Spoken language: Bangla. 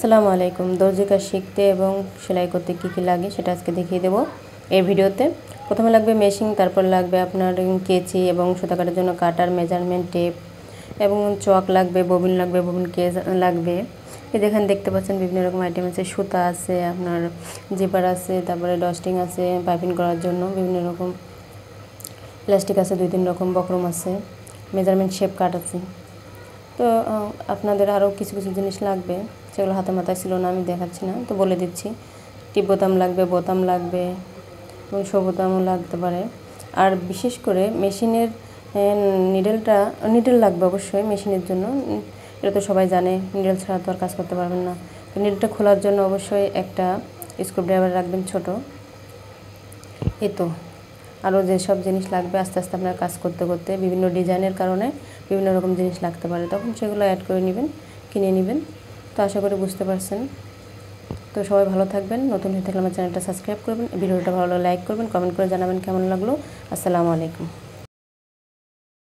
আসসালামু আলাইকুম। দর্জি কাজ শিখতে এবং সেলাই করতে কী কী লাগে সেটা আজকে দেখিয়ে দেবো এই ভিডিওতে। প্রথমে লাগবে মেশিন, তারপর লাগবে আপনার কেচি এবং সুতা কাটার জন্য কাটার, মেজারমেন্ট টেপ এবং চক লাগবে, ববিন লাগবে, ববিন কেজ লাগবে। এই দেখেন, দেখতে পাচ্ছেন বিভিন্ন রকম আইটেম আছে। সুতা আছে, আপনার জিপার আছে, তারপরে ডস্টিং আছে পাইপিং করার জন্য, বিভিন্ন রকম প্লাস্টিক আছে, 2-3 রকম, বক্রম আছে, মেজারমেন্ট শেপ কাট আছে। তো আপনাদের আরও কিছু কিছু জিনিস লাগবে, সেগুলো হাতে মাথায় ছিল না, আমি দেখাচ্ছি না, তো বলে দিচ্ছি। টিপ বোতাম লাগবে, বোতাম লাগবে এবং শো বোতামও লাগতে পারে। আর বিশেষ করে মেশিনের নিডেল লাগবে অবশ্যই মেশিনের জন্য। এটা তো সবাই জানে, নিডেল ছাড়া তো আর কাজ করতে পারবেন না। তো নিডেলটা খোলার জন্য অবশ্যই একটা স্ক্রুড্রাইভার রাখবেন ছোট। এই তো আরও যেসব জিনিস লাগবে, আস্তে আস্তে আপনার কাজ করতে করতে বিভিন্ন ডিজাইনের কারণে বিভিন্ন রকম জিনিস লাগতে পারে, তখন সেগুলো অ্যাড করে নেবেন, কিনে নেবেন। তো আশা করি বুঝতে পারছেন। তো সবাই ভালো থাকবেন। নতুন হয়ে থাকলে আমার চ্যানেলটা সাবস্ক্রাইব করবেন, ভিডিওটা ভালো লাগলে লাইক করবেন, কমেন্ট করে জানাবেন কেমন লাগলো। আসসালামু আলাইকুম।